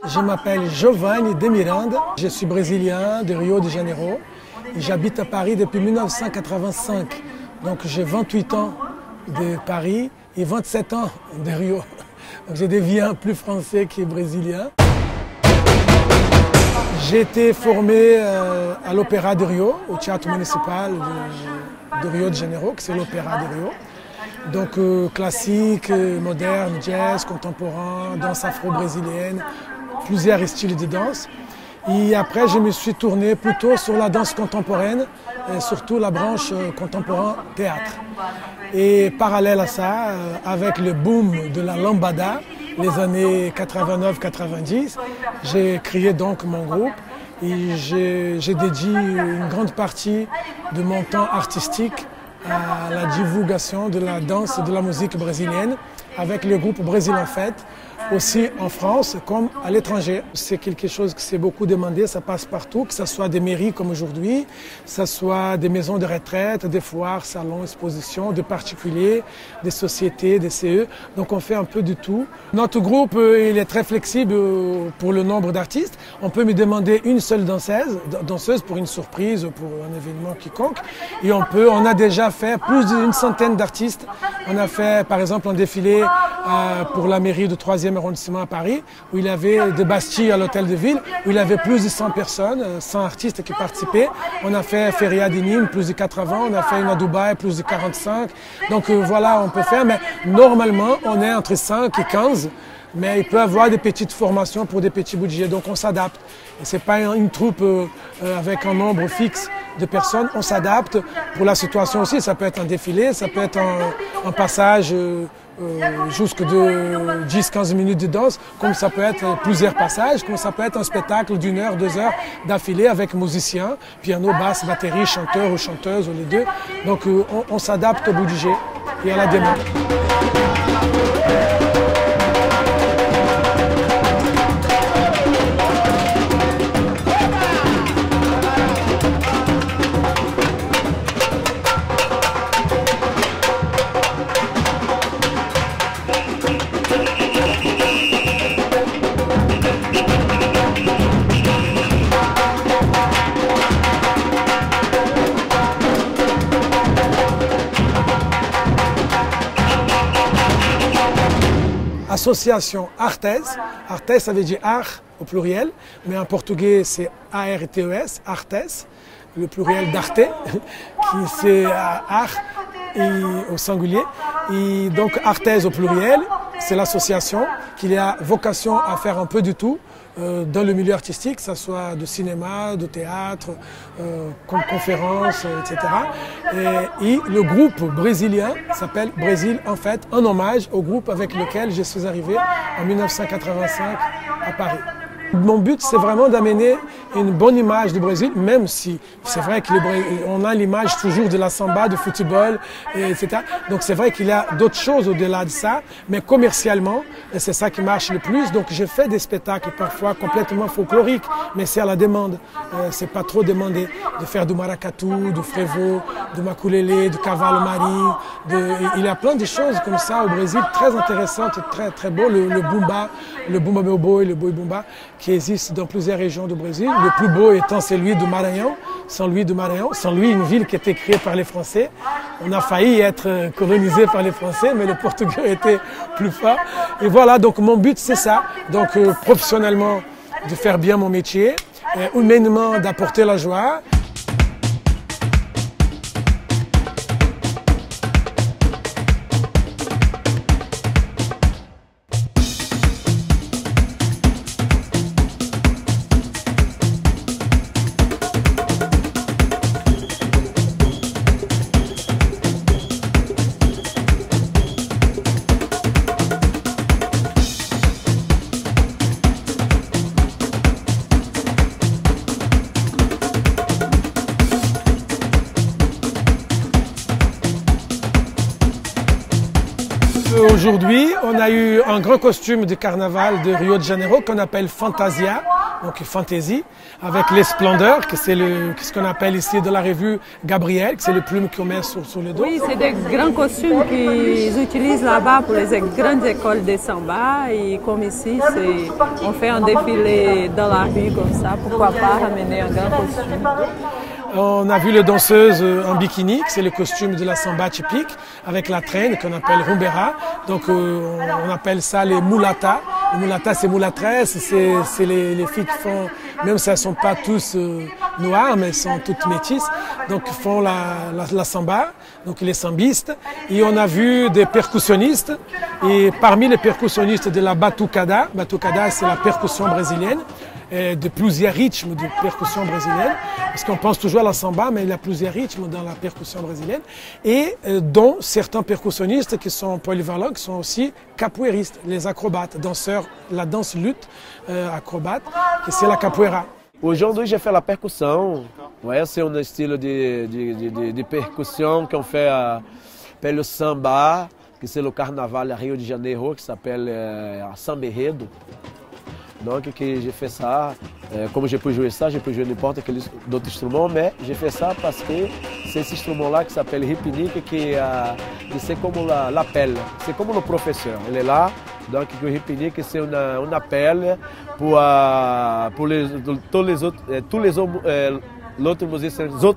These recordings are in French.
Je m'appelle Giovanni de Miranda, je suis brésilien de Rio de Janeiro et j'habite à Paris depuis 1985. Donc j'ai 28 ans de Paris et 27 ans de Rio. Donc je deviens plus français que brésilien. J'ai été formé à l'Opéra de Rio, au théâtre municipal de Rio de Janeiro, qui c'est l'Opéra de Rio. Donc classique, moderne, jazz, contemporain, danse afro-brésilienne, plusieurs styles de danse. Et après, je me suis tourné plutôt sur la danse contemporaine, et surtout la branche contemporain théâtre. Et parallèle à ça, avec le boom de la lambada, les années 89-90, j'ai créé donc mon groupe et j'ai dédié une grande partie de mon temps artistique à la divulgation de la danse et de la musique brésilienne avec le groupe Brésil en Fête, aussi en France comme à l'étranger. C'est quelque chose qui s'est beaucoup demandé, ça passe partout, que ce soit des mairies comme aujourd'hui, que ce soit des maisons de retraite, des foires, salons, expositions, des particuliers, des sociétés, des CE. Donc on fait un peu de tout. Notre groupe il est très flexible pour le nombre d'artistes. On peut me demander une seule danseuse pour une surprise, pour un événement quiconque. Et on a déjà fait plus d'une centaine d'artistes. On a fait par exemple un défilé pour la mairie du 3e arrondissement à Paris, où il y avait des Bastilles à l'hôtel de ville, où il y avait plus de 100 personnes, 100 artistes qui participaient. On a fait Feria de Nîmes, plus de 80, on a fait une à Dubaï, plus de 45. Donc voilà, on peut faire, mais normalement, on est entre 5 et 15. Mais il peut y avoir des petites formations pour des petits budgets, donc on s'adapte. Ce n'est pas une troupe avec un nombre fixe de personnes, on s'adapte pour la situation aussi. Ça peut être un défilé, ça peut être un passage jusque de 10-15 minutes de danse, comme ça peut être plusieurs passages, comme ça peut être un spectacle d'1 heure, 2 heures d'affilée avec musiciens, piano, basse, batterie, chanteur ou chanteuse, ou les deux. Donc on s'adapte au budget et à la demande. Association Artes. Artes, ça veut dire art au pluriel, mais en portugais c'est A-R-T-E-S, Artes, le pluriel d'arte, qui c'est art au singulier. Et donc Artes au pluriel, c'est l'association qui a vocation à faire un peu de tout dans le milieu artistique, que ce soit de cinéma, de théâtre, conférences, etc. Et le groupe brésilien s'appelle Brésil en Fête, en hommage au groupe avec lequel je suis arrivé en 1985 à Paris. Mon but, c'est vraiment d'amener une bonne image du Brésil, même si c'est vrai qu'on a l'image toujours de la samba, du football, etc. Donc c'est vrai qu'il y a d'autres choses au-delà de ça, mais commercialement, c'est ça qui marche le plus. Donc je fais des spectacles parfois complètement folkloriques, mais c'est à la demande. C'est pas trop demandé de faire du maracatu, du frevo, du maculele, du cavalo marinho. Il y a plein de choses comme ça au Brésil, très intéressantes, très très beaux. Le bumba meu boi, le boi bumba, qui existe dans plusieurs régions du Brésil. Le plus beau étant celui du Maranhão, Saint-Louis du Maranhão. Saint-Louis, une ville qui a été créée par les Français. On a failli être colonisé par les Français, mais le Portugais était plus fort. Et voilà, donc mon but c'est ça. Donc professionnellement, de faire bien mon métier, humainement d'apporter la joie. Aujourd'hui, on a eu un grand costume de carnaval de Rio de Janeiro qu'on appelle Fantasia, donc Fantaisie, avec les splendeurs, que c'est ce qu'on appelle ici de la revue Gabriel, que c'est le plume qu'on met sur le dos. Oui, c'est des grands costumes qu'ils utilisent là-bas pour les grandes écoles de samba. Et comme ici, on fait un défilé dans la rue comme ça, pourquoi pas ramener un grand costume. On a vu les danseuses en bikini, c'est le costume de la samba typique, avec la traîne qu'on appelle rumbera. Donc on appelle ça les mulatas. Les mulatas, c'est mulâtresses, c'est les filles qui font, même si elles ne sont pas tous noires, mais elles sont toutes métisses, donc ils font la samba, donc les sambistes. Et on a vu des percussionnistes, et parmi les percussionnistes de la batucada, batucada c'est la percussion brésilienne, de plusieurs rythmes de percussion brésilienne, parce qu'on pense toujours à la samba, mais il y a plusieurs rythmes dans la percussion brésilienne, et dont certains percussionnistes qui sont polyvalents, qui sont aussi capoeiristes, les acrobates, danseurs, la danse lutte acrobate, qui c'est la capoeira. Aujourd'hui, j'ai fait la percussion. Ouais, c'est un style de percussion qu'on fait pelo samba, que c'est le carnaval à Rio de Janeiro, qui s'appelle Samba Enredo. Donc, j'ai fait ça, comme je peux jouer ça, je peux jouer n'importe quel autre instrument, mais j'ai fait ça parce que c'est ce instrument-là qui s'appelle ripinique, que c'est comme l'appel, c'est comme le professeur. Il est là, donc le ripinique, c'est un appel pour tous les autres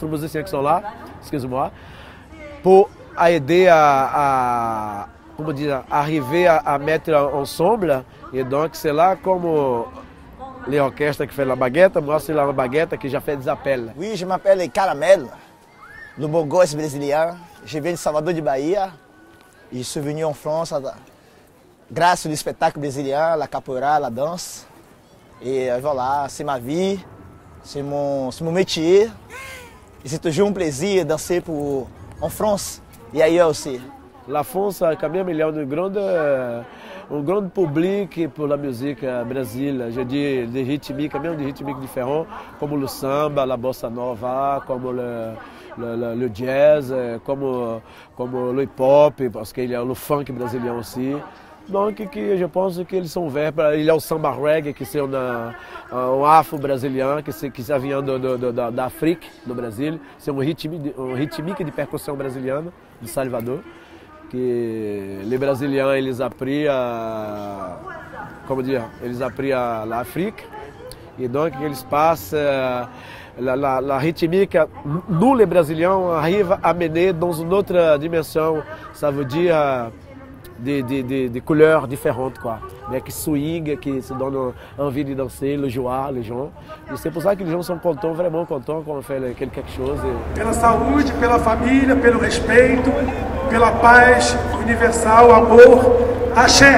musiciens qui sont là, excuse-moi, pour aider comment dire, arriver à mettre ensemble. Et donc c'est là comme les orchestres qui font la baguette, moi c'est la baguette qui já fait des appels. Oui, je m'appelle Caramel, le beau gosse brésilien. Je viens de Salvador de Bahia et je suis venu en France grâce au spectacle brésilien, la capoeira, la danse. Et voilà, c'est ma vie, c'est mon métier. Et c'est toujours un plaisir de danser en France et ailleurs aussi. La France, quand même, il y a un grand public pour la musique Brésil. Je dis des rythmiques, même des rythmiques différents, comme le samba, la bossa nova, comme le jazz, comme le hip-hop, parce qu'il y a le funk brésilien aussi. Donc, je pense qu'ils sont verts. Il y a o samba reggae, que c'est un afro-brésilien, que ça vient d'Afrique, do Brasil. C'est un rythmique de percussão brésilienne de Salvador, que les Brésiliens ils appris à l'Afrique, et donc ils passent la rythmique, nous les Brésiliens arrivent à mener dans une autre dimension, ça veut dire des couleurs différentes, quoi, mais qui swing, qui se donnent envie de danser, le joie, les gens. E c'est pour ça que les gens sont contents, vraiment contents quand on fait quelque chose. Pela saúde, pela família, pelo respeito, pela paz universal, amor, axé.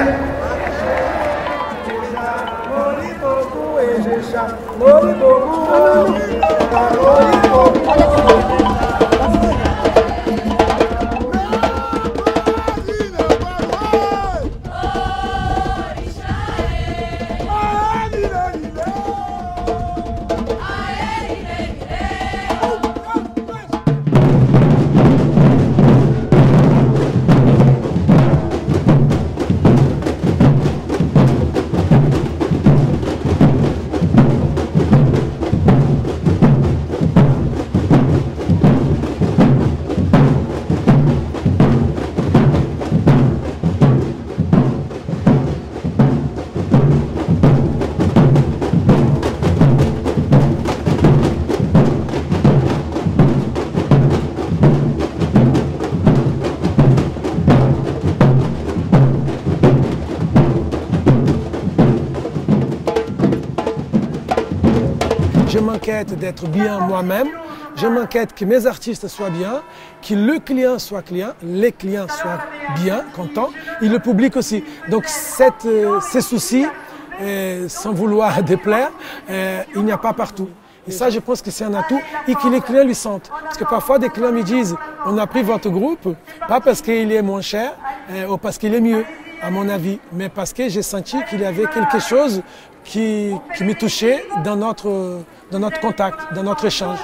Je m'inquiète d'être bien moi-même, je m'inquiète que mes artistes soient bien, que le client soit client, les clients soient bien, contents, et le public aussi. Donc ces soucis, sans vouloir déplaire, il n'y a pas partout. Et ça, je pense que c'est un atout et que les clients le sentent. Parce que parfois, des clients me disent, on a pris votre groupe, pas parce qu'il est moins cher ou parce qu'il est mieux, à mon avis, mais parce que j'ai senti qu'il y avait quelque chose qui me touchait dans notre contact, dans notre échange.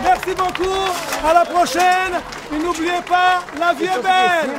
Merci beaucoup, à la prochaine. Et n'oubliez pas, la vie est belle.